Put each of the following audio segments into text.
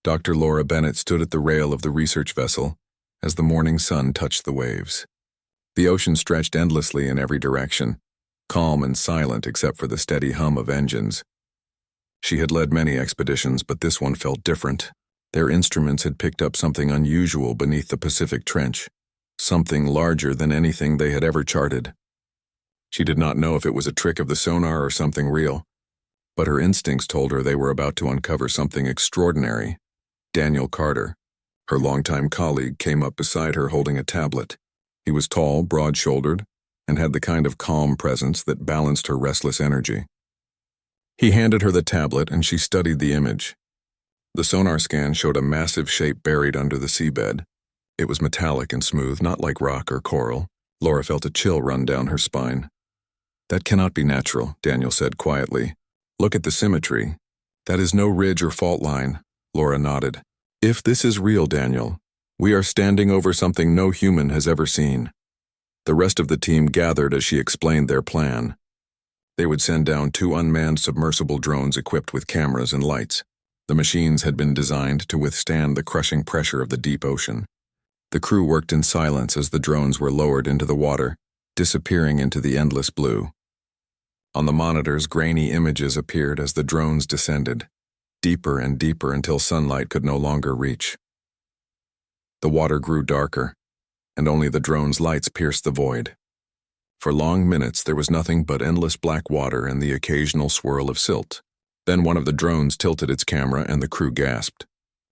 Dr. Laura Bennett stood at the rail of the research vessel as the morning sun touched the waves. The ocean stretched endlessly in every direction, calm and silent except for the steady hum of engines. She had led many expeditions, but this one felt different. Their instruments had picked up something unusual beneath the Pacific Trench, something larger than anything they had ever charted. She did not know if it was a trick of the sonar or something real, but her instincts told her they were about to uncover something extraordinary. Daniel Carter, her longtime colleague, came up beside her holding a tablet. He was tall, broad-shouldered, and had the kind of calm presence that balanced her restless energy. He handed her the tablet and she studied the image. The sonar scan showed a massive shape buried under the seabed. It was metallic and smooth, not like rock or coral. Laura felt a chill run down her spine. "That cannot be natural," Daniel said quietly. "Look at the symmetry. That is no ridge or fault line." Laura nodded. "If this is real, Daniel, we are standing over something no human has ever seen." The rest of the team gathered as she explained their plan. They would send down 2 unmanned submersible drones equipped with cameras and lights. The machines had been designed to withstand the crushing pressure of the deep ocean. The crew worked in silence as the drones were lowered into the water, disappearing into the endless blue. On the monitors, grainy images appeared as the drones descended, deeper and deeper until sunlight could no longer reach. The water grew darker, and only the drone's lights pierced the void. For long minutes there was nothing but endless black water and the occasional swirl of silt. Then one of the drones tilted its camera and the crew gasped.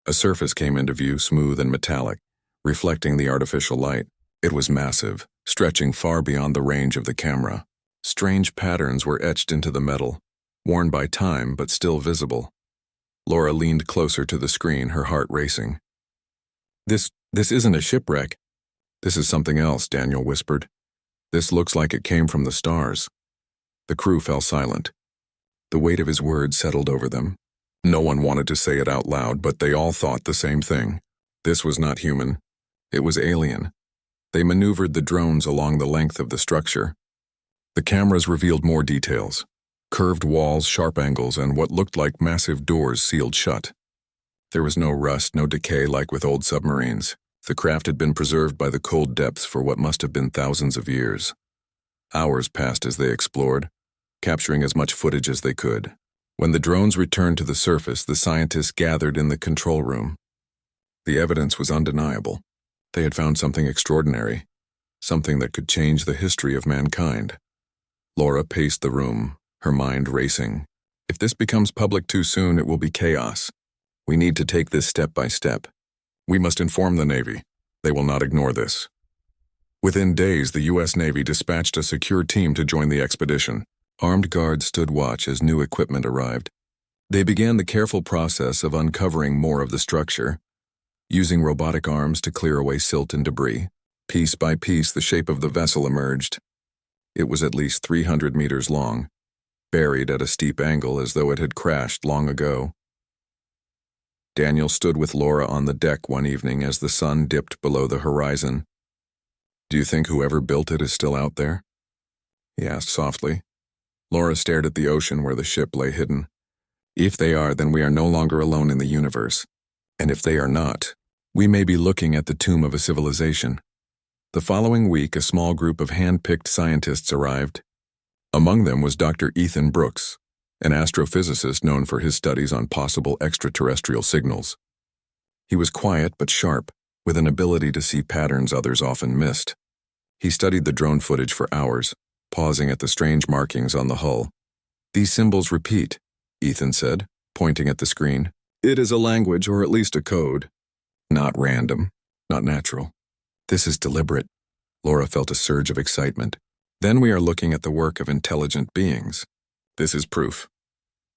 A surface came into view, smooth and metallic, reflecting the artificial light. It was massive, stretching far beyond the range of the camera. Strange patterns were etched into the metal, worn by time but still visible. Laura leaned closer to the screen, her heart racing. This isn't a shipwreck. "This is something else," Daniel whispered. "This looks like it came from the stars." The crew fell silent. The weight of his words settled over them. No one wanted to say it out loud, but they all thought the same thing. This was not human. It was alien. They maneuvered the drones along the length of the structure. The cameras revealed more details. Curved walls, sharp angles, and what looked like massive doors sealed shut. There was no rust, no decay like with old submarines. The craft had been preserved by the cold depths for what must have been thousands of years. Hours passed as they explored, capturing as much footage as they could. When the drones returned to the surface, the scientists gathered in the control room. The evidence was undeniable. They had found something extraordinary, something that could change the history of mankind. Laura paced the room, her mind racing. If this becomes public too soon, it will be chaos. We need to take this step by step. We must inform the Navy. They will not ignore this. Within days, the U.S. Navy dispatched a secure team to join the expedition. Armed guards stood watch as new equipment arrived. They began the careful process of uncovering more of the structure, using robotic arms to clear away silt and debris. Piece by piece, the shape of the vessel emerged. It was at least 300 meters long, buried at a steep angle as though it had crashed long ago. Daniel stood with Laura on the deck one evening as the sun dipped below the horizon. "Do you think whoever built it is still out there?" he asked softly. Laura stared at the ocean where the ship lay hidden. "If they are, then we are no longer alone in the universe. And if they are not, we may be looking at the tomb of a civilization." The following week, a small group of hand-picked scientists arrived. Among them was Dr. Ethan Brooks, an astrophysicist known for his studies on possible extraterrestrial signals. He was quiet but sharp, with an ability to see patterns others often missed. He studied the drone footage for hours, pausing at the strange markings on the hull. "These symbols repeat," Ethan said, pointing at the screen. "It is a language, or at least a code. Not random, not natural. This is deliberate." Laura felt a surge of excitement. "Then we are looking at the work of intelligent beings. This is proof."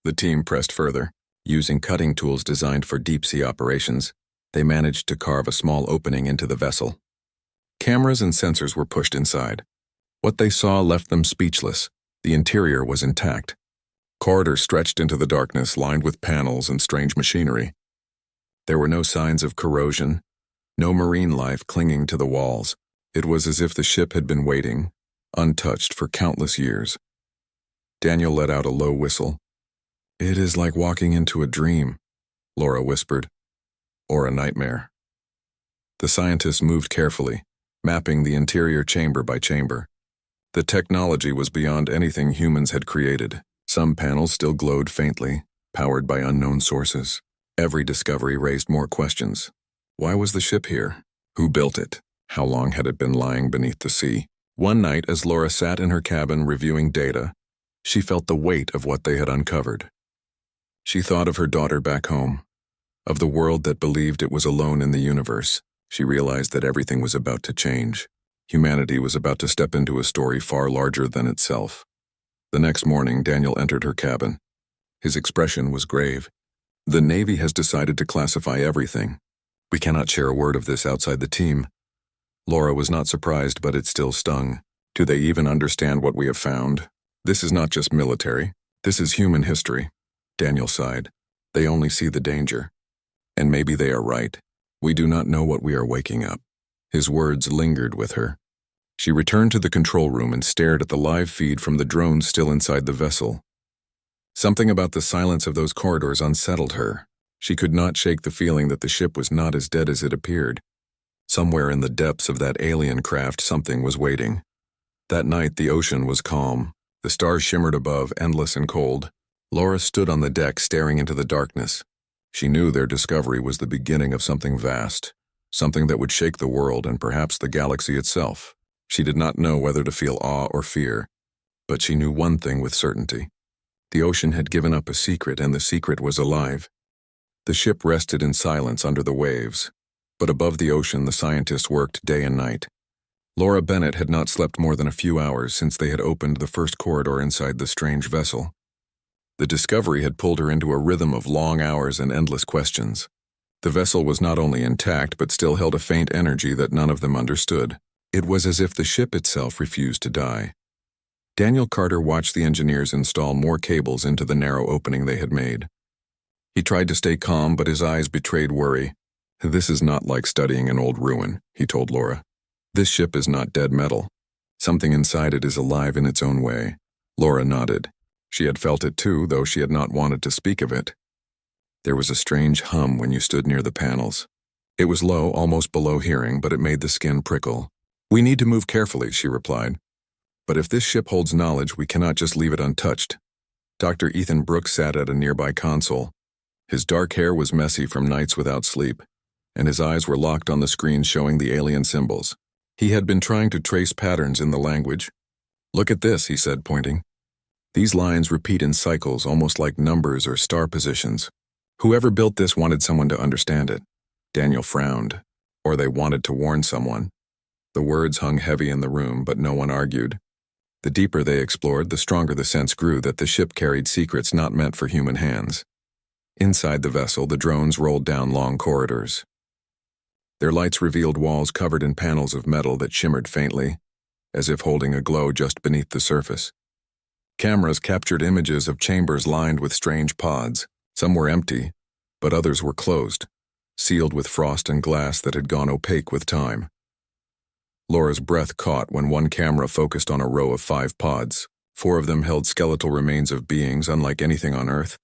The team pressed further. Using cutting tools designed for deep-sea operations, they managed to carve a small opening into the vessel. Cameras and sensors were pushed inside. What they saw left them speechless. The interior was intact. Corridors stretched into the darkness, lined with panels and strange machinery. There were no signs of corrosion, no marine life clinging to the walls. It was as if the ship had been waiting, untouched for countless years. Daniel let out a low whistle. "It is like walking into a dream," Laura whispered. or a nightmare. The scientists moved carefully, mapping the interior chamber by chamber. The technology was beyond anything humans had created. Some panels still glowed faintly, powered by unknown sources. Every discovery raised more questions. Why was the ship here? Who built it? How long had it been lying beneath the sea? One night, as Laura sat in her cabin reviewing data, she felt the weight of what they had uncovered. She thought of her daughter back home, of the world that believed it was alone in the universe. She realized that everything was about to change. Humanity was about to step into a story far larger than itself. The next morning, Daniel entered her cabin. His expression was grave. The Navy has decided to classify everything. We cannot share a word of this outside the team. Laura was not surprised, but it still stung. Do they even understand what we have found? This is not just military. This is human history. Daniel sighed. They only see the danger. And maybe they are right. We do not know what we are waking up. His words lingered with her. She returned to the control room and stared at the live feed from the drones still inside the vessel. Something about the silence of those corridors unsettled her. She could not shake the feeling that the ship was not as dead as it appeared. Somewhere in the depths of that alien craft, something was waiting. That night, the ocean was calm. The stars shimmered above, endless and cold. Laura stood on the deck, staring into the darkness. She knew their discovery was the beginning of something vast, something that would shake the world and perhaps the galaxy itself. She did not know whether to feel awe or fear, but she knew one thing with certainty. The ocean had given up a secret, and the secret was alive. The ship rested in silence under the waves, but above the ocean the scientists worked day and night. Laura Bennett had not slept more than a few hours since they had opened the first corridor inside the strange vessel. The discovery had pulled her into a rhythm of long hours and endless questions. The vessel was not only intact but still held a faint energy that none of them understood. It was as if the ship itself refused to die. Daniel Carter watched the engineers install more cables into the narrow opening they had made. He tried to stay calm, but his eyes betrayed worry. "This is not like studying an old ruin," he told Laura. "This ship is not dead metal. Something inside it is alive in its own way." Laura nodded. She had felt it too, though she had not wanted to speak of it. There was a strange hum when you stood near the panels. It was low, almost below hearing, but it made the skin prickle. "We need to move carefully," she replied. "But if this ship holds knowledge, we cannot just leave it untouched." Dr. Ethan Brooks sat at a nearby console. His dark hair was messy from nights without sleep, and his eyes were locked on the screen showing the alien symbols. He had been trying to trace patterns in the language. "Look at this," he said, pointing. "These lines repeat in cycles, almost like numbers or star positions. Whoever built this wanted someone to understand it." Daniel frowned. Or they wanted to warn someone. The words hung heavy in the room, but no one argued. The deeper they explored, the stronger the sense grew that the ship carried secrets not meant for human hands. Inside the vessel, the drones rolled down long corridors. Their lights revealed walls covered in panels of metal that shimmered faintly, as if holding a glow just beneath the surface. Cameras captured images of chambers lined with strange pods. Some were empty, but others were closed, sealed with frost and glass that had gone opaque with time. Laura's breath caught when one camera focused on a row of 5 pods. 4 of them held skeletal remains of beings unlike anything on Earth.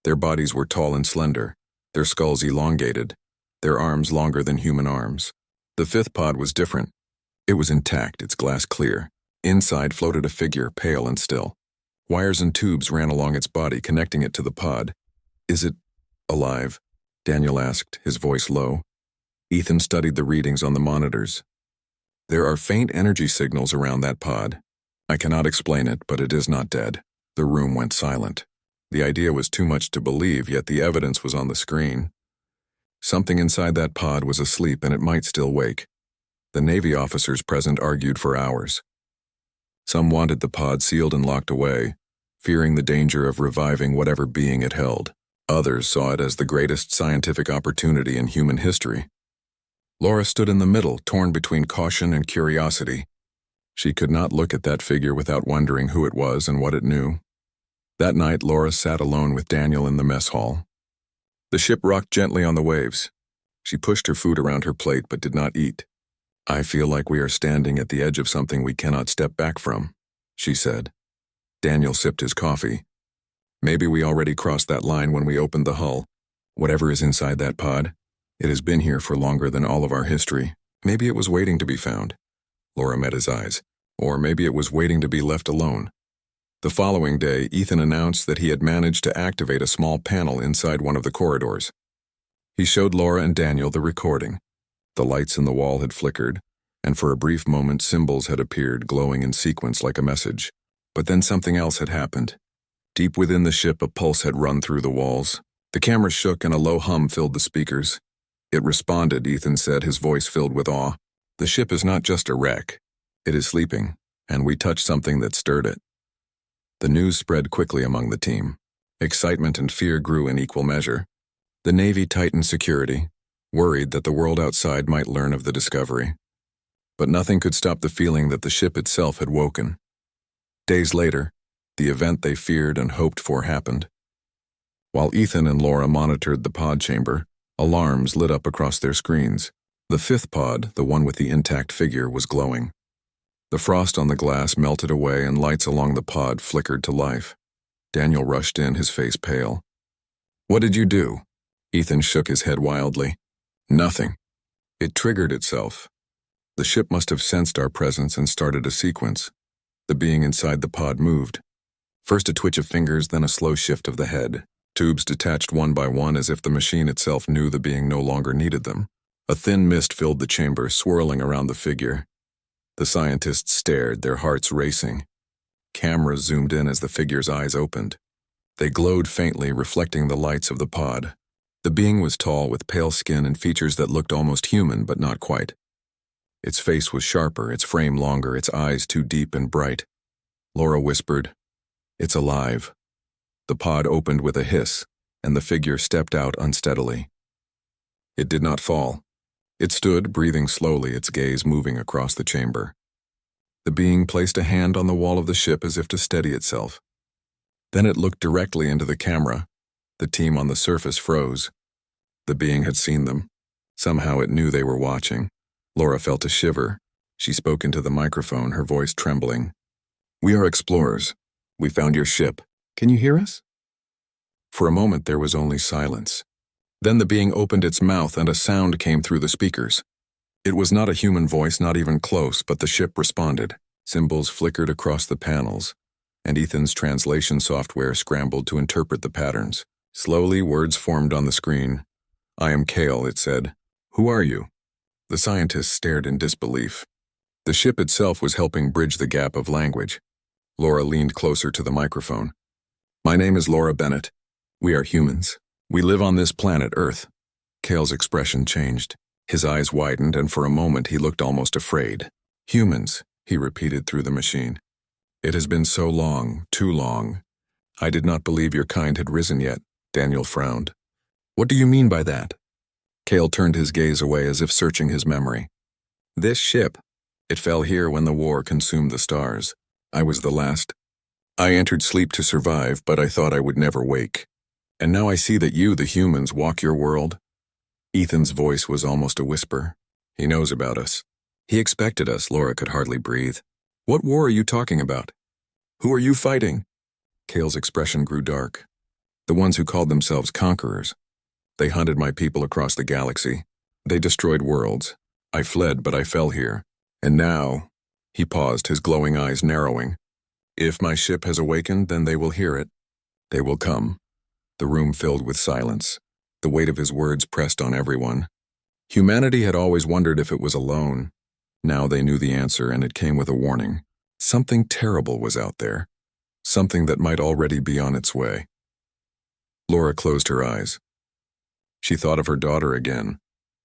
Their bodies were tall and slender, their skulls elongated, their arms longer than human arms. The 5th pod was different. It was intact, its glass clear. Inside floated a figure, pale and still. Wires and tubes ran along its body, connecting it to the pod. "Is it alive?" Daniel asked, his voice low. Ethan studied the readings on the monitors. "There are faint energy signals around that pod. I cannot explain it, but it is not dead." The room went silent. The idea was too much to believe, yet the evidence was on the screen. Something inside that pod was asleep, and it might still wake. The Navy officers present argued for hours. Some wanted the pod sealed and locked away, fearing the danger of reviving whatever being it held. Others saw it as the greatest scientific opportunity in human history. Laura stood in the middle, torn between caution and curiosity. She could not look at that figure without wondering who it was and what it knew. That night, Laura sat alone with Daniel in the mess hall. The ship rocked gently on the waves. She pushed her food around her plate but did not eat. "I feel like we are standing at the edge of something we cannot step back from," she said. Daniel sipped his coffee. "Maybe we already crossed that line when we opened the hull. Whatever is inside that pod, It has been here for longer than all of our history. Maybe it was waiting to be found. Laura met his eyes. Or maybe it was waiting to be left alone. The following day, Ethan announced that he had managed to activate a small panel inside one of the corridors. He showed Laura and Daniel the recording. The lights in the wall had flickered, and for a brief moment symbols had appeared, glowing in sequence like a message. But then something else had happened. Deep within the ship, a pulse had run through the walls. The camera shook and a low hum filled the speakers. It responded, Ethan said, his voice filled with awe. The ship is not just a wreck. It is sleeping, and we touched something that stirred it. The news spread quickly among the team. Excitement and fear grew in equal measure. The Navy tightened security, worried that the world outside might learn of the discovery. But nothing could stop the feeling that the ship itself had woken. Days later, the event they feared and hoped for happened. While Ethan and Laura monitored the pod chamber, alarms lit up across their screens. The fifth pod, the one with the intact figure, was glowing. The frost on the glass melted away and lights along the pod flickered to life. Daniel rushed in, his face pale. "What did you do?" Ethan shook his head wildly. "Nothing. It triggered itself. The ship must have sensed our presence and started a sequence. The being inside the pod moved. First a twitch of fingers, then a slow shift of the head. Tubes detached one by one as if the machine itself knew the being no longer needed them. A thin mist filled the chamber, swirling around the figure. The scientists stared, their hearts racing. Cameras zoomed in as the figure's eyes opened. They glowed faintly, reflecting the lights of the pod. The being was tall, with pale skin and features that looked almost human, but not quite. Its face was sharper, its frame longer, its eyes too deep and bright. Laura whispered, "It's alive." The pod opened with a hiss, and the figure stepped out unsteadily. It did not fall. It stood, breathing slowly, its gaze moving across the chamber. The being placed a hand on the wall of the ship as if to steady itself. Then it looked directly into the camera. The team on the surface froze. The being had seen them. Somehow it knew they were watching. Laura felt a shiver. She spoke into the microphone, her voice trembling. "We are explorers. We found your ship. Can you hear us?" For a moment there was only silence. Then the being opened its mouth and a sound came through the speakers. It was not a human voice, not even close, but the ship responded. Symbols flickered across the panels, and Ethan's translation software scrambled to interpret the patterns. Slowly, words formed on the screen. "I am Kale," it said. "Who are you?" The scientists stared in disbelief. The ship itself was helping bridge the gap of language. Laura leaned closer to the microphone. "My name is Laura Bennett. We are humans. We live on this planet, Earth." Kale's expression changed. His eyes widened, and for a moment he looked almost afraid. "Humans," he repeated through the machine. "It has been so long, too long. I did not believe your kind had risen yet." Daniel frowned. "What do you mean by that?" Kale turned his gaze away as if searching his memory. "This ship, it fell here when the war consumed the stars. I was the last. I entered sleep to survive, but I thought I would never wake. And now I see that you, the humans, walk your world." Ethan's voice was almost a whisper. "He knows about us. He expected us." Laura could hardly breathe. "What war are you talking about? Who are you fighting?" Kale's expression grew dark. "The ones who called themselves conquerors. They hunted my people across the galaxy. They destroyed worlds. I fled, but I fell here. And now—" He paused, his glowing eyes narrowing. "If my ship has awakened, then they will hear it. They will come." The room filled with silence. The weight of his words pressed on everyone. Humanity had always wondered if it was alone. Now they knew the answer, and it came with a warning. Something terrible was out there. Something that might already be on its way. Laura closed her eyes. She thought of her daughter again,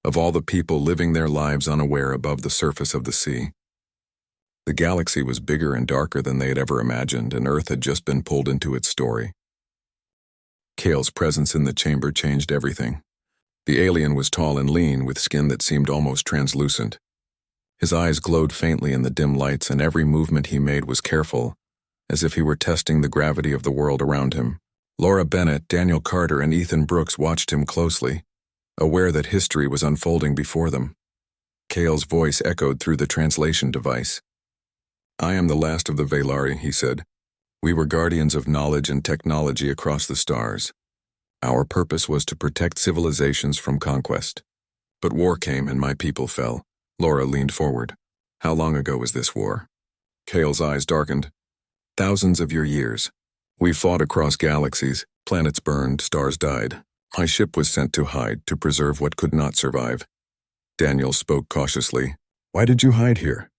of all the people living their lives unaware above the surface of the sea. The galaxy was bigger and darker than they had ever imagined, and Earth had just been pulled into its story. Kale's presence in the chamber changed everything. The alien was tall and lean, with skin that seemed almost translucent. His eyes glowed faintly in the dim lights, and every movement he made was careful, as if he were testing the gravity of the world around him. Laura Bennett, Daniel Carter, and Ethan Brooks watched him closely, aware that history was unfolding before them. Kale's voice echoed through the translation device. "I am the last of the Velari," he said. "We were guardians of knowledge and technology across the stars. Our purpose was to protect civilizations from conquest. But war came and my people fell. Laura leaned forward. How long ago was this war? Cale's eyes darkened. Thousands of your years. We fought across galaxies, planets burned, stars died. My ship was sent to hide, to preserve what could not survive. Daniel spoke cautiously. Why did you hide here?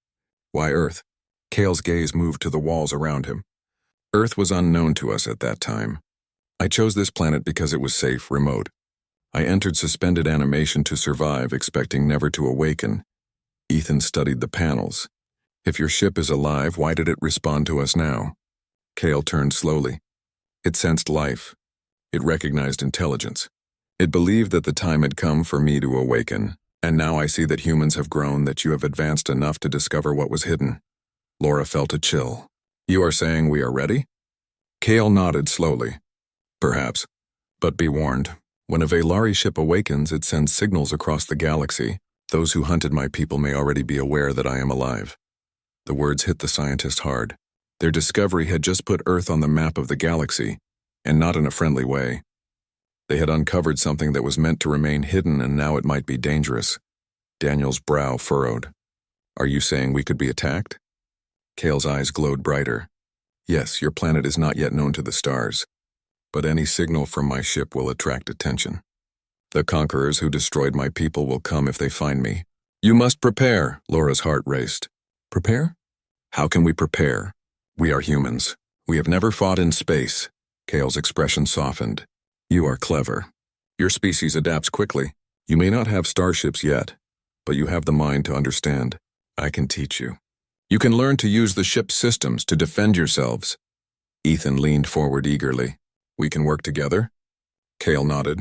Why Earth? Cale's gaze moved to the walls around him. Earth was unknown to us at that time. I chose this planet because it was safe, remote. I entered suspended animation to survive, expecting never to awaken. Ethan studied the panels. If your ship is alive, why did it respond to us now? Cale turned slowly. It sensed life. It recognized intelligence. It believed that the time had come for me to awaken, and now I see that humans have grown, that you have advanced enough to discover what was hidden. Laura felt a chill. You are saying we are ready? Cale nodded slowly. Perhaps. But be warned, when a Veilari ship awakens, it sends signals across the galaxy. Those who hunted my people may already be aware that I am alive. The words hit the scientist hard. Their discovery had just put Earth on the map of the galaxy, and not in a friendly way. They had uncovered something that was meant to remain hidden, and now it might be dangerous. Daniel's brow furrowed. Are you saying we could be attacked? Cale's eyes glowed brighter. Yes, your planet is not yet known to the stars, but any signal from my ship will attract attention. The conquerors who destroyed my people will come if they find me. You must prepare, Laura's heart raced. Prepare? How can we prepare? We are humans. We have never fought in space. Cale's expression softened. You are clever. Your species adapts quickly. You may not have starships yet, but you have the mind to understand. I can teach you. You can learn to use the ship's systems to defend yourselves. Ethan leaned forward eagerly. We can work together? Cale nodded.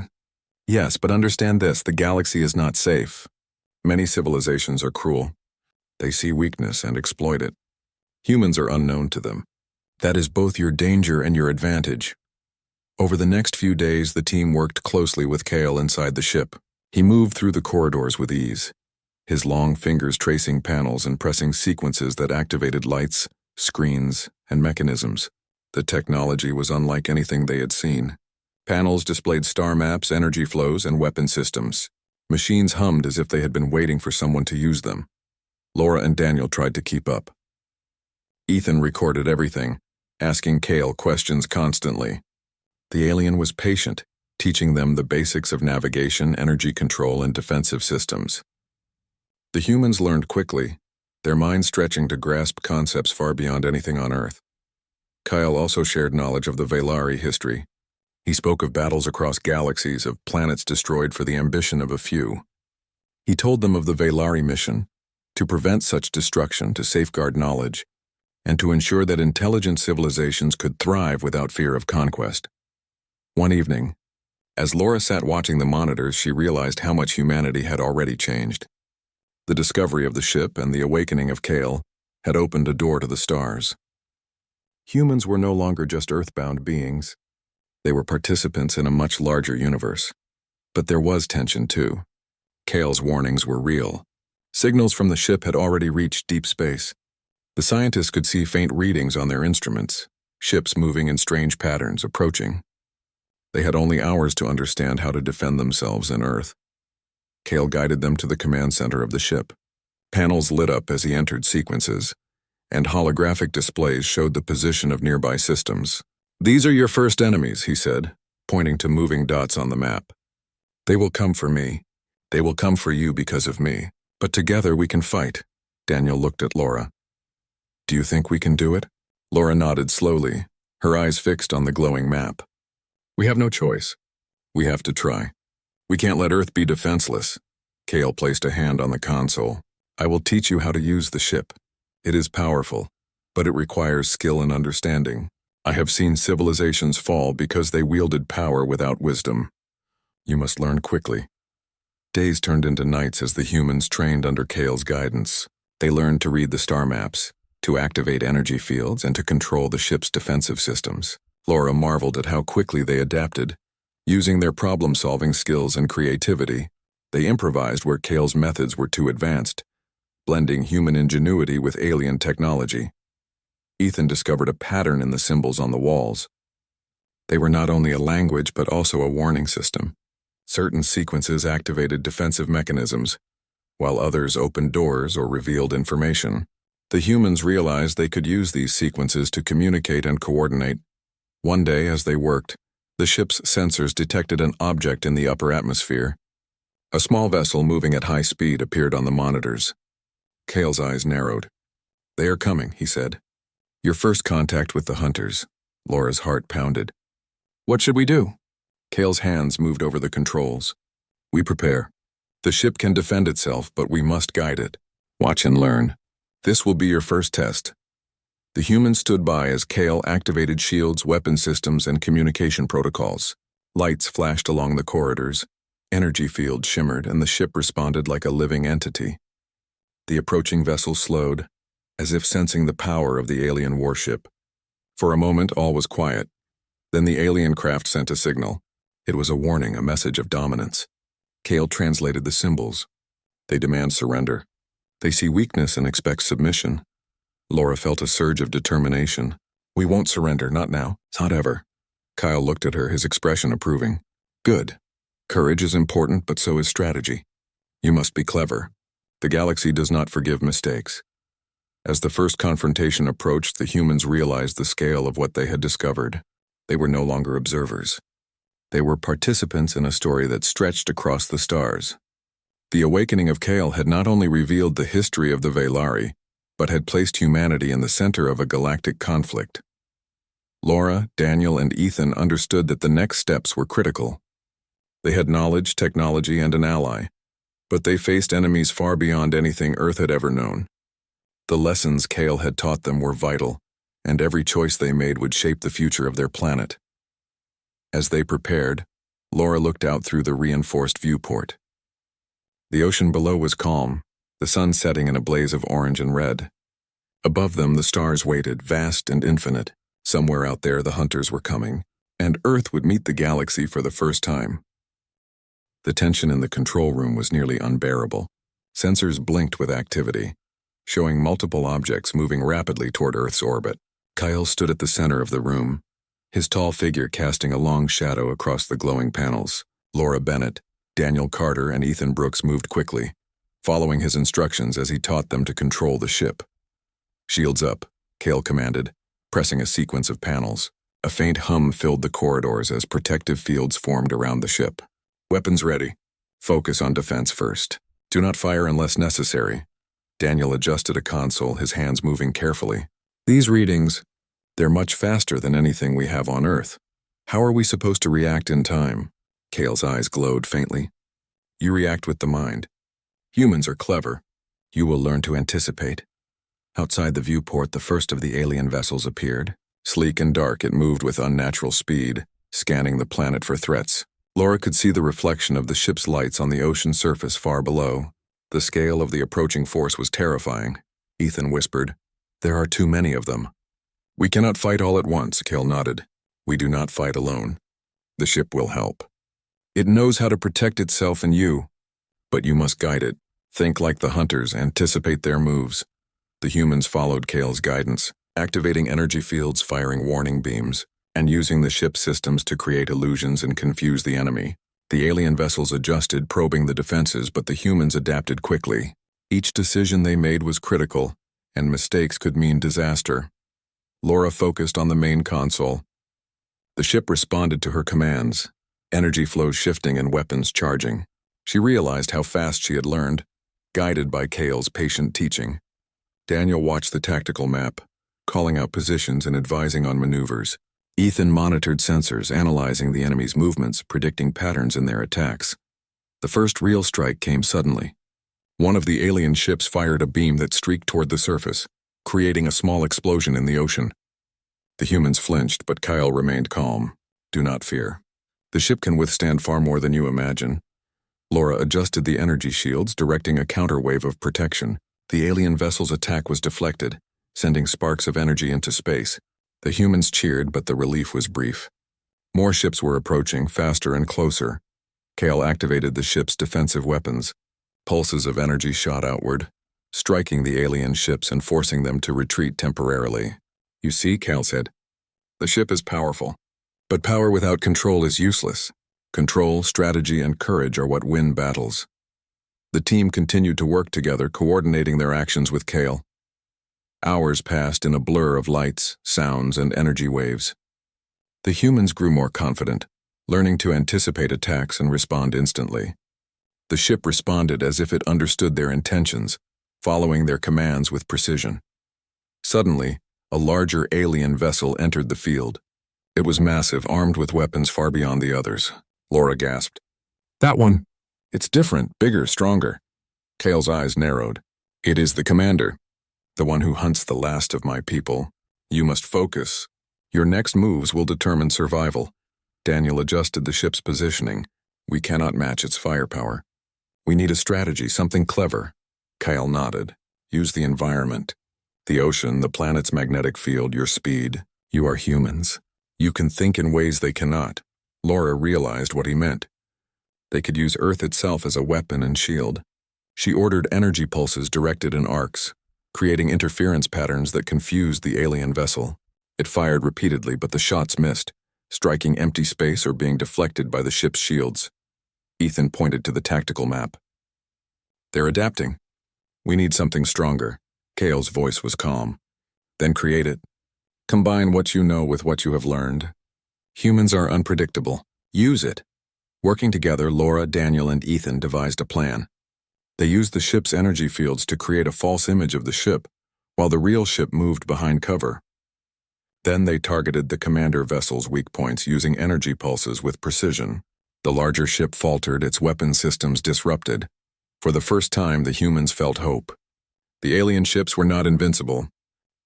Yes, but understand this, the galaxy is not safe. Many civilizations are cruel. They see weakness and exploit it. Humans are unknown to them. That is both your danger and your advantage. Over the next few days, the team worked closely with Cale inside the ship. He moved through the corridors with ease, his long fingers tracing panels and pressing sequences that activated lights, screens, and mechanisms. The technology was unlike anything they had seen. Panels displayed star maps, energy flows, and weapon systems. Machines hummed as if they had been waiting for someone to use them. Laura and Daniel tried to keep up. Ethan recorded everything, asking Cale questions constantly. The alien was patient, teaching them the basics of navigation, energy control, and defensive systems. The humans learned quickly, their minds stretching to grasp concepts far beyond anything on Earth. Kyle also shared knowledge of the Veilari history. He spoke of battles across galaxies, of planets destroyed for the ambition of a few. He told them of the Veilari mission, to prevent such destruction, to safeguard knowledge, and to ensure that intelligent civilizations could thrive without fear of conquest. One evening, as Laura sat watching the monitors, she realized how much humanity had already changed. The discovery of the ship and the awakening of Cale had opened a door to the stars. Humans were no longer just earthbound beings. They were participants in a much larger universe. But there was tension too. Cale's warnings were real. Signals from the ship had already reached deep space. The scientists could see faint readings on their instruments, ships moving in strange patterns, approaching. They had only hours to understand how to defend themselves in Earth. Cale guided them to the command center of the ship. Panels lit up as he entered sequences, and holographic displays showed the position of nearby systems. These are your first enemies, he said, pointing to moving dots on the map. They will come for me. They will come for you because of me. But together we can fight. Daniel looked at Laura. Do you think we can do it? Laura nodded slowly, her eyes fixed on the glowing map. We have no choice. We have to try. We can't let Earth be defenseless. Cale placed a hand on the console. I will teach you how to use the ship. It is powerful, but it requires skill and understanding. I have seen civilizations fall because they wielded power without wisdom. You must learn quickly. Days turned into nights as the humans trained under Cale's guidance. They learned to read the star maps, to activate energy fields, and to control the ship's defensive systems. Laura marveled at how quickly they adapted. Using their problem-solving skills and creativity, they improvised where Cale's methods were too advanced, blending human ingenuity with alien technology. Ethan discovered a pattern in the symbols on the walls. They were not only a language but also a warning system. Certain sequences activated defensive mechanisms, while others opened doors or revealed information. The humans realized they could use these sequences to communicate and coordinate. One day, as they worked, the ship's sensors detected an object in the upper atmosphere. A small vessel moving at high speed appeared on the monitors. Kale's eyes narrowed. "They are coming," he said. "Your first contact with the hunters." Laura's heart pounded. "What should we do?" Kale's hands moved over the controls. "We prepare. The ship can defend itself, but we must guide it. Watch and learn. This will be your first test." The humans stood by as Kale activated shields, weapon systems, and communication protocols. Lights flashed along the corridors. Energy fields shimmered, and the ship responded like a living entity. The approaching vessel slowed, as if sensing the power of the alien warship. For a moment, all was quiet. Then the alien craft sent a signal. It was a warning, a message of dominance. Kale translated the symbols. "They demand surrender. They see weakness and expect submission." Laura felt a surge of determination. "We won't surrender, not now, not ever." Kyle looked at her, his expression approving. "Good. Courage is important, but so is strategy. You must be clever. The galaxy does not forgive mistakes." As the first confrontation approached, the humans realized the scale of what they had discovered. They were no longer observers. They were participants in a story that stretched across the stars. The awakening of Kale had not only revealed the history of the Velari, but had placed humanity in the center of a galactic conflict. Laura, Daniel, and Ethan understood that the next steps were critical. They had knowledge, technology, and an ally, but they faced enemies far beyond anything Earth had ever known. The lessons Kale had taught them were vital, and every choice they made would shape the future of their planet. As they prepared, Laura looked out through the reinforced viewport. The ocean below was calm, the sun setting in a blaze of orange and red. Above them, the stars waited, vast and infinite. Somewhere out there, the hunters were coming, and Earth would meet the galaxy for the first time. The tension in the control room was nearly unbearable. Sensors blinked with activity, showing multiple objects moving rapidly toward Earth's orbit. Kyle stood at the center of the room, his tall figure casting a long shadow across the glowing panels. Laura Bennett, Daniel Carter, and Ethan Brooks moved quickly, following his instructions as he taught them to control the ship. "Shields up," Kale commanded, pressing a sequence of panels. A faint hum filled the corridors as protective fields formed around the ship. "Weapons ready. Focus on defense first. Do not fire unless necessary." Daniel adjusted a console, his hands moving carefully. "These readings, they're much faster than anything we have on Earth. How are we supposed to react in time?" Kale's eyes glowed faintly. "You react with the mind. Humans are clever. You will learn to anticipate." Outside the viewport, the first of the alien vessels appeared. Sleek and dark, it moved with unnatural speed, scanning the planet for threats. Laura could see the reflection of the ship's lights on the ocean surface far below. The scale of the approaching force was terrifying. Ethan whispered, "There are too many of them." "We cannot fight all at once," Kale nodded. "We do not fight alone. The ship will help. It knows how to protect itself and you, but you must guide it. Think like the hunters, anticipate their moves." The humans followed Kale's guidance, activating energy fields, firing warning beams, and using the ship's systems to create illusions and confuse the enemy. The alien vessels adjusted, probing the defenses, but the humans adapted quickly. Each decision they made was critical, and mistakes could mean disaster. Laura focused on the main console. The ship responded to her commands, energy flows shifting and weapons charging. She realized how fast she had learned, guided by Kale's patient teaching. Daniel watched the tactical map, calling out positions and advising on maneuvers. Ethan monitored sensors, analyzing the enemy's movements, predicting patterns in their attacks. The first real strike came suddenly. One of the alien ships fired a beam that streaked toward the surface, creating a small explosion in the ocean. The humans flinched, but Kyle remained calm. "Do not fear. The ship can withstand far more than you imagine." Laura adjusted the energy shields, directing a counterwave of protection. The alien vessel's attack was deflected, sending sparks of energy into space. The humans cheered, but the relief was brief. More ships were approaching, faster and closer. Kale activated the ship's defensive weapons. Pulses of energy shot outward, striking the alien ships and forcing them to retreat temporarily. "You see," Kale said, "the ship is powerful, but power without control is useless. Control, strategy, and courage are what win battles. The team continued to work together, coordinating their actions with Kale. Hours passed in a blur of lights, sounds, and energy waves. The humans grew more confident, learning to anticipate attacks and respond instantly. The ship responded as if it understood their intentions, following their commands with precision. Suddenly, a larger alien vessel entered the field. It was massive, armed with weapons far beyond the others. Laura gasped. "That one! It's different, bigger, stronger." Kale's eyes narrowed. "It is the commander, the one who hunts the last of my people. You must focus. Your next moves will determine survival." Daniel adjusted the ship's positioning. "We cannot match its firepower. We need a strategy, something clever." Kyle nodded. "Use the environment. The ocean, the planet's magnetic field, your speed. You are humans. You can think in ways they cannot." Laura realized what he meant. They could use Earth itself as a weapon and shield. She ordered energy pulses directed in arcs, creating interference patterns that confused the alien vessel. It fired repeatedly, but the shots missed, striking empty space or being deflected by the ship's shields. Ethan pointed to the tactical map. "They're adapting. We need something stronger." Kale's voice was calm. "Then create it. Combine what you know with what you have learned. Humans are unpredictable. Use it." Working together, Laura, Daniel, and Ethan devised a plan. They used the ship's energy fields to create a false image of the ship, while the real ship moved behind cover. Then they targeted the commander vessel's weak points using energy pulses with precision. The larger ship faltered, its weapon systems disrupted. For the first time, the humans felt hope. The alien ships were not invincible.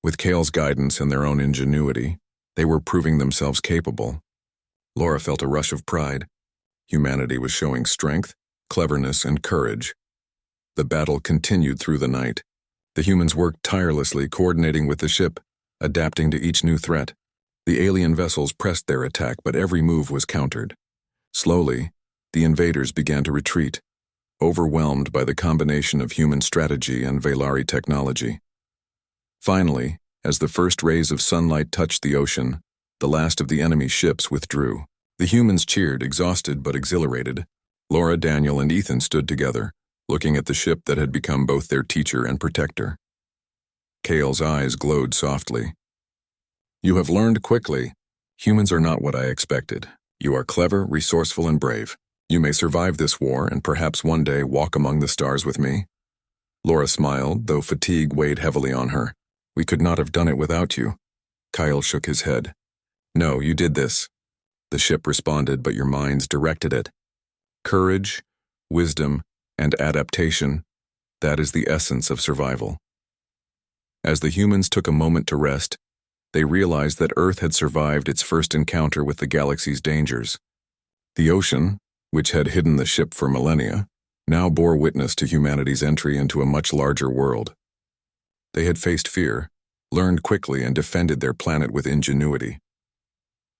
With Kale's guidance and their own ingenuity, they were proving themselves capable. Laura felt a rush of pride. Humanity was showing strength, cleverness, and courage. The battle continued through the night. The humans worked tirelessly, coordinating with the ship, adapting to each new threat. The alien vessels pressed their attack, but every move was countered. Slowly, the invaders began to retreat, overwhelmed by the combination of human strategy and Velari technology. Finally, as the first rays of sunlight touched the ocean, the last of the enemy ships withdrew. The humans cheered, exhausted but exhilarated. Laura, Daniel, and Ethan stood together, looking at the ship that had become both their teacher and protector. Kale's eyes glowed softly. "You have learned quickly. Humans are not what I expected. You are clever, resourceful, and brave. You may survive this war and perhaps one day walk among the stars with me." Laura smiled, though fatigue weighed heavily on her. "We could not have done it without you." Kyle shook his head. "No, you did this." The ship responded, but your minds directed it. Courage, wisdom, and adaptation, that is the essence of survival. As the humans took a moment to rest, they realized that Earth had survived its first encounter with the galaxy's dangers. The ocean, which had hidden the ship for millennia, now bore witness to humanity's entry into a much larger world. They had faced fear, learned quickly, and defended their planet with ingenuity.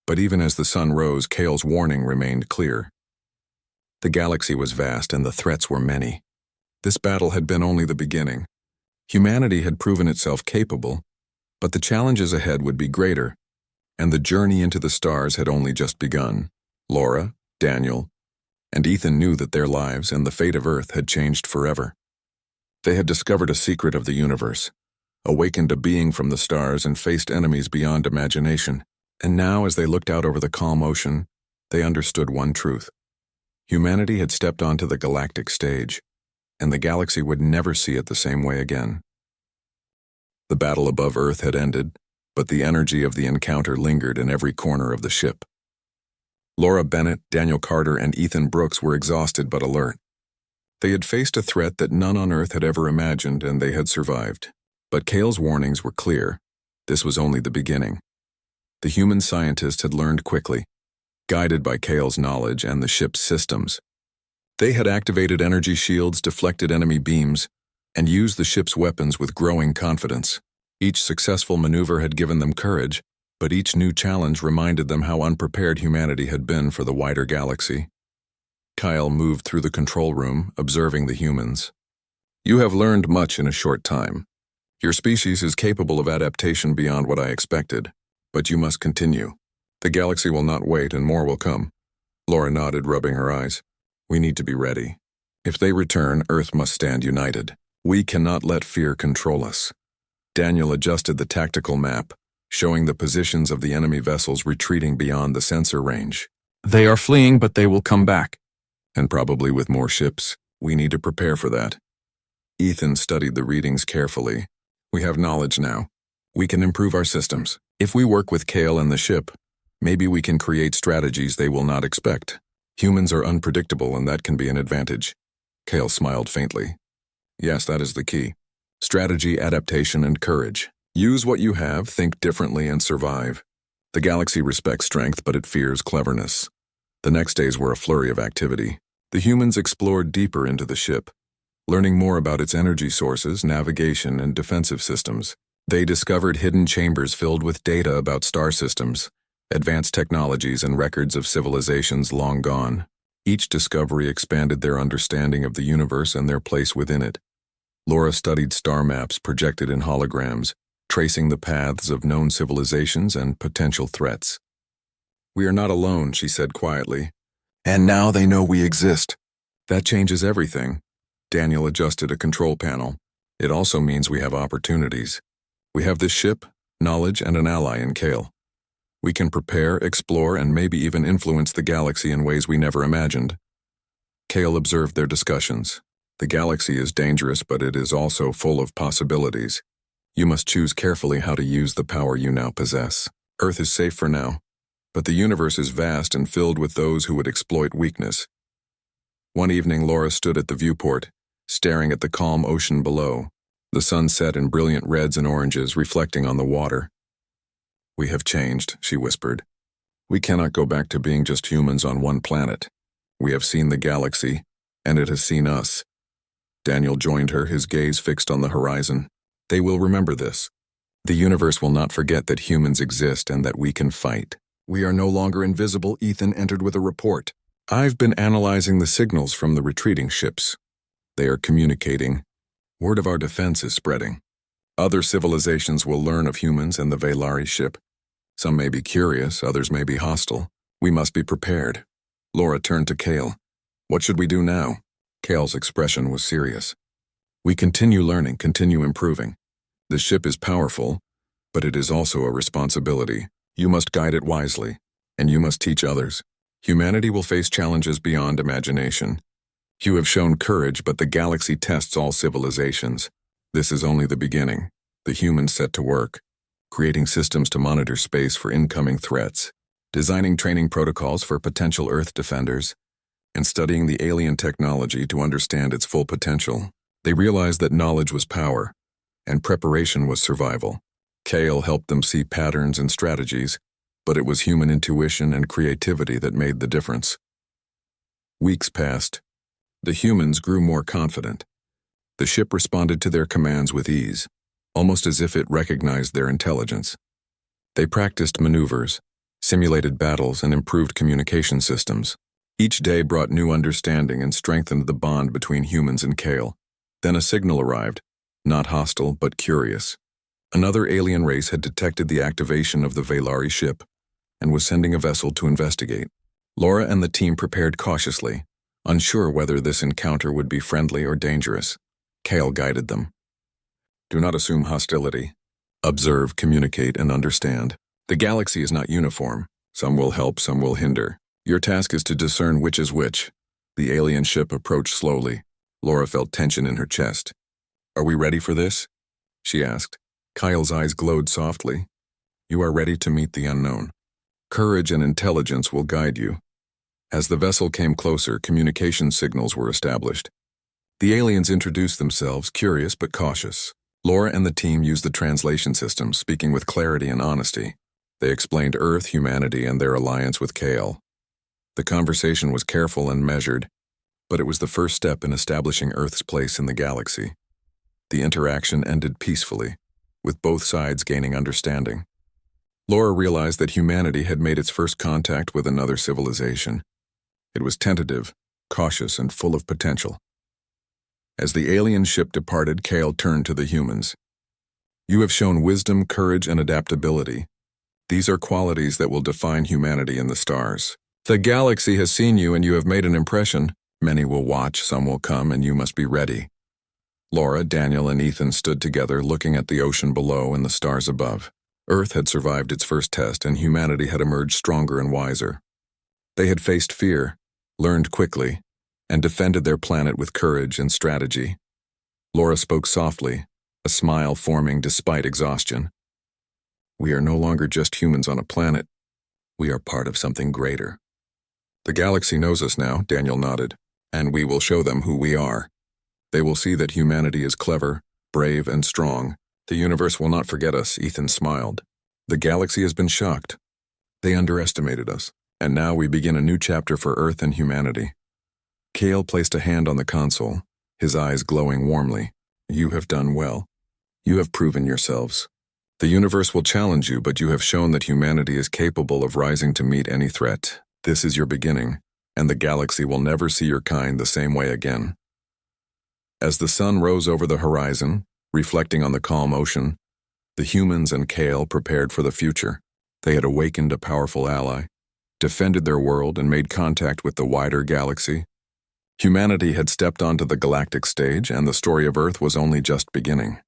But even as the sun rose, Kale's warning remained clear. The galaxy was vast and the threats were many. This battle had been only the beginning. Humanity had proven itself capable, but the challenges ahead would be greater, and the journey into the stars had only just begun. Laura, Daniel, and Ethan knew that their lives and the fate of Earth had changed forever. They had discovered a secret of the universe, awakened a being from the stars, and faced enemies beyond imagination. And now, as they looked out over the calm ocean, they understood one truth. Humanity had stepped onto the galactic stage, and the galaxy would never see it the same way again. The battle above Earth had ended, but the energy of the encounter lingered in every corner of the ship. Laura Bennett, Daniel Carter, and Ethan Brooks were exhausted but alert. They had faced a threat that none on Earth had ever imagined, and they had survived. But Kale's warnings were clear. This was only the beginning. The human scientists had learned quickly, guided by Kale's knowledge and the ship's systems. They had activated energy shields, deflected enemy beams, and used the ship's weapons with growing confidence. Each successful maneuver had given them courage, but each new challenge reminded them how unprepared humanity had been for the wider galaxy. Kyle moved through the control room, observing the humans. "You have learned much in a short time. Your species is capable of adaptation beyond what I expected, but you must continue. The galaxy will not wait and more will come. Laura nodded, rubbing her eyes. We need to be ready. If they return, Earth must stand united. We cannot let fear control us. Daniel adjusted the tactical map, showing the positions of the enemy vessels retreating beyond the sensor range. They are fleeing, but they will come back. And probably with more ships. We need to prepare for that. Ethan studied the readings carefully. We have knowledge now. We can improve our systems. If we work with Kale and the ship, maybe we can create strategies they will not expect. Humans are unpredictable, and that can be an advantage. Kale smiled faintly. Yes, that is the key. Strategy, adaptation, and courage. Use what you have, think differently, and survive. The galaxy respects strength, but it fears cleverness. The next days were a flurry of activity. The humans explored deeper into the ship, learning more about its energy sources, navigation, and defensive systems. They discovered hidden chambers filled with data about star systems, advanced technologies, and records of civilizations long gone. Each discovery expanded their understanding of the universe and their place within it. Laura studied star maps projected in holograms, tracing the paths of known civilizations and potential threats. We are not alone, she said quietly. And now they know we exist. That changes everything. Daniel adjusted a control panel. It also means we have opportunities. We have this ship, knowledge, and an ally in Kale. We can prepare, explore, and maybe even influence the galaxy in ways we never imagined. Kale observed their discussions. The galaxy is dangerous, but it is also full of possibilities. You must choose carefully how to use the power you now possess. Earth is safe for now, but the universe is vast and filled with those who would exploit weakness. One evening, Laura stood at the viewport, staring at the calm ocean below. The sun set in brilliant reds and oranges, reflecting on the water. We have changed, she whispered. We cannot go back to being just humans on one planet. We have seen the galaxy, and it has seen us. Daniel joined her, his gaze fixed on the horizon. They will remember this. The universe will not forget that humans exist and that we can fight. We are no longer invisible, Ethan entered with a report. I've been analyzing the signals from the retreating ships. They are communicating. Word of our defense is spreading. Other civilizations will learn of humans and the Velari ship. Some may be curious, others may be hostile. We must be prepared. Laura turned to Kale. What should we do now? Kale's expression was serious. We continue learning, continue improving. The ship is powerful, but it is also a responsibility. You must guide it wisely, and you must teach others. Humanity will face challenges beyond imagination. You have shown courage, but the galaxy tests all civilizations. This is only the beginning. The humans set to work, creating systems to monitor space for incoming threats, designing training protocols for potential Earth defenders, and studying the alien technology to understand its full potential. They realized that knowledge was power, and preparation was survival. Kale helped them see patterns and strategies, but it was human intuition and creativity that made the difference. Weeks passed. The humans grew more confident. The ship responded to their commands with ease, almost as if it recognized their intelligence. They practiced maneuvers, simulated battles, and improved communication systems. Each day brought new understanding and strengthened the bond between humans and Kale. Then a signal arrived, not hostile but curious. Another alien race had detected the activation of the Velari ship and was sending a vessel to investigate. Laura and the team prepared cautiously, unsure whether this encounter would be friendly or dangerous. Kale guided them. Do not assume hostility. Observe, communicate, and understand. The galaxy is not uniform. Some will help, some will hinder. Your task is to discern which is which. The alien ship approached slowly. Laura felt tension in her chest. Are we ready for this? She asked. Kyle's eyes glowed softly. You are ready to meet the unknown. Courage and intelligence will guide you. As the vessel came closer, communication signals were established. The aliens introduced themselves, curious but cautious. Laura and the team used the translation system, speaking with clarity and honesty. They explained Earth, humanity, and their alliance with Kale. The conversation was careful and measured, but it was the first step in establishing Earth's place in the galaxy. The interaction ended peacefully, with both sides gaining understanding. Laura realized that humanity had made its first contact with another civilization. It was tentative, cautious, and full of potential. As the alien ship departed, Kale turned to the humans. You have shown wisdom, courage, and adaptability. These are qualities that will define humanity in the stars. The galaxy has seen you and you have made an impression. Many will watch, some will come, and you must be ready. Laura, Daniel, and Ethan stood together looking at the ocean below and the stars above. Earth had survived its first test and humanity had emerged stronger and wiser. They had faced fear, learned quickly, and defended their planet with courage and strategy. Laura spoke softly, a smile forming despite exhaustion. We are no longer just humans on a planet. We are part of something greater. The galaxy knows us now, Daniel nodded, and we will show them who we are. They will see that humanity is clever, brave, and strong. The universe will not forget us, Ethan smiled. The galaxy has been shocked. They underestimated us, and now we begin a new chapter for Earth and humanity. Kale placed a hand on the console, his eyes glowing warmly. You have done well. You have proven yourselves. The universe will challenge you, but you have shown that humanity is capable of rising to meet any threat. This is your beginning, and the galaxy will never see your kind the same way again. As the sun rose over the horizon, reflecting on the calm ocean, the humans and Kale prepared for the future. They had awakened a powerful ally, defended their world, and made contact with the wider galaxy. Humanity had stepped onto the galactic stage, and the story of Earth was only just beginning.